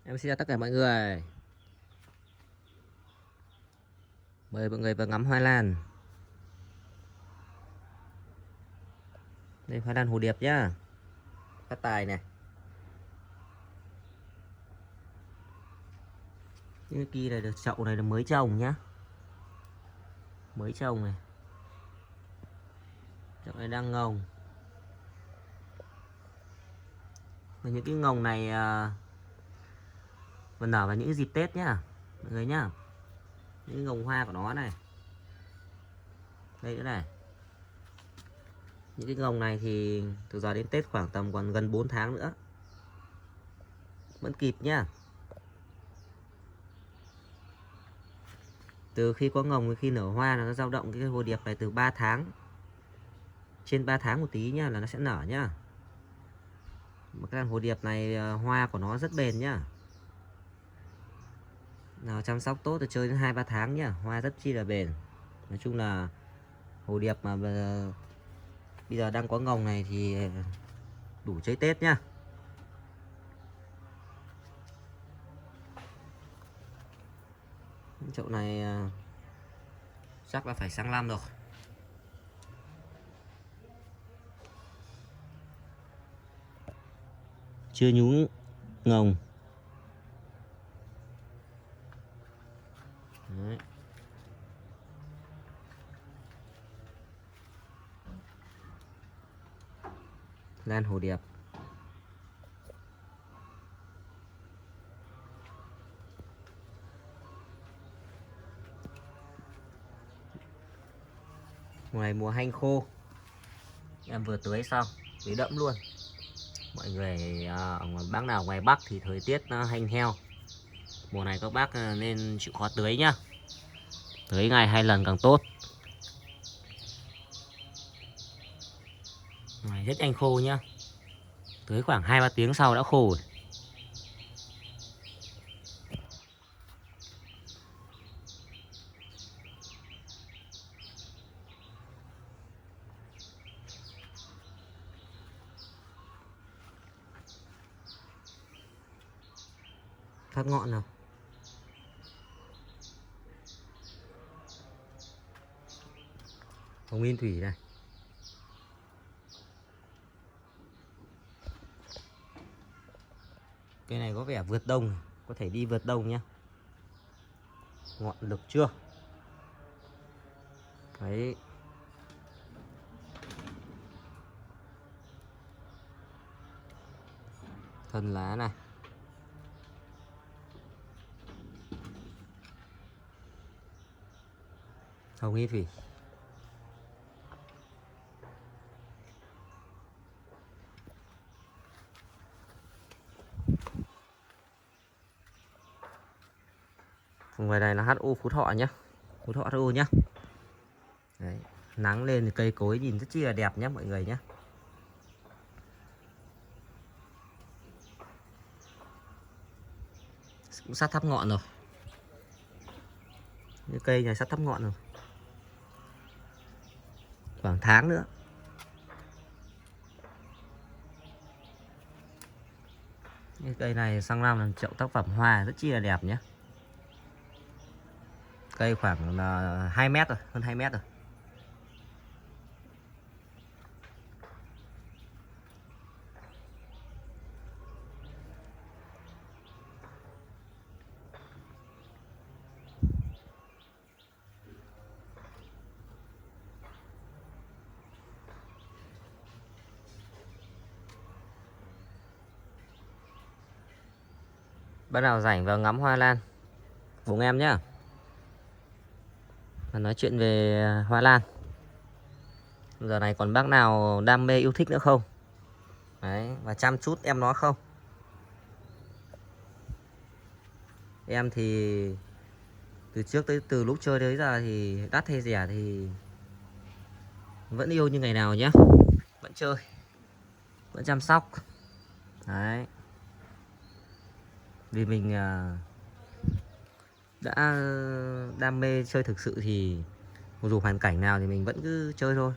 Em xin chào tất cả mọi người. Mời mọi người vào ngắm hoa lan. Đây hoa lan hồ điệp nhá. Phát tài này. Những cái kia này được chậu này là mới trồng nhá. Mới trồng này. Chậu này đang ngồng. Và những cái ngồng này vẫn nở vào những dịp Tết nhá mọi người nhá. Những ngồng hoa của nó này. Đây nữa này. Những cái ngồng này thì từ giờ đến Tết khoảng tầm còn gần 4 tháng nữa. Vẫn kịp nhá. Từ khi có ngồng đến khi nở hoa là nó dao động cái hồ điệp này từ 3 tháng. Trên 3 tháng một tí nhá là nó sẽ nở nhá. Mà cái hồ điệp này hoa của nó rất bền nhá. Nào chăm sóc tốt thì chơi đến 2-3 tháng nhá, hoa rất chi là bền. Nói chung là hồ điệp mà bây giờ đang có ngồng này thì đủ chơi Tết nhá. Chậu này chắc là phải sang năm rồi. Chưa nhúng ngồng. Đấy. Lan hồ điệp. Ngoài mùa hanh khô, em vừa tưới xong, tưới đẫm luôn. Mọi người ở bác nào ngoài Bắc thì thời tiết nó hanh heo. Mùa này các bác nên chịu khó tưới nhá. Tưới ngày 2 lần càng tốt. Này rất nhanh khô nhá. Tưới khoảng 2-3 tiếng sau đã khô rồi. Thắt ngọn nào. Hồng Yên Thủy này. Cái này có vẻ vượt đông, có thể đi vượt đông nhá. Ngọn lực chưa? Đấy. Thân lá này. Hồng Yên Thủy. Ngoài này là HU Phú Thọ nhá. Phú Thọ HU nhá. Đấy. Nắng lên thì cây cối nhìn rất chi là đẹp nhé mọi người nhé. Cũng sắp thắp ngọn rồi. Những cây này sắp thắp ngọn rồi. Khoảng tháng nữa. Những cây này sang năm làm chậu tác phẩm hoa rất chi là đẹp nhé. Cây khoảng 2 mét rồi, hơn 2 mét rồi. Bác nào rảnh vào ngắm hoa lan cùng em nhá. Và nói chuyện về hoa lan. Giờ này còn bác nào đam mê yêu thích nữa không? Đấy, và chăm chút em nó không? Em thì từ lúc chơi tới giờ thì đắt hay rẻ thì vẫn yêu như ngày nào nhá. Vẫn chơi, vẫn chăm sóc. Đấy. Vì mình đã đam mê chơi thực sự thì dù hoàn cảnh nào thì mình vẫn cứ chơi thôi.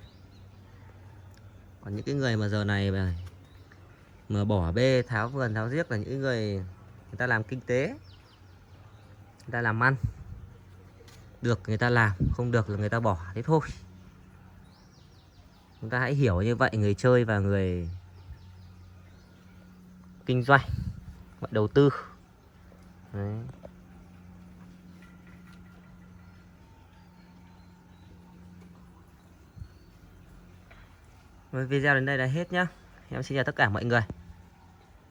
Còn những cái người mà giờ này mà bỏ bê tháo vườn tháo riếc là những người người ta làm kinh tế, người ta làm ăn. Được người ta làm, không được là người ta bỏ, thế thôi. Chúng ta hãy hiểu như vậy, người chơi và người kinh doanh, gọi đầu tư. Đấy. Video đến đây là hết nhá. Em xin chào tất cả mọi người.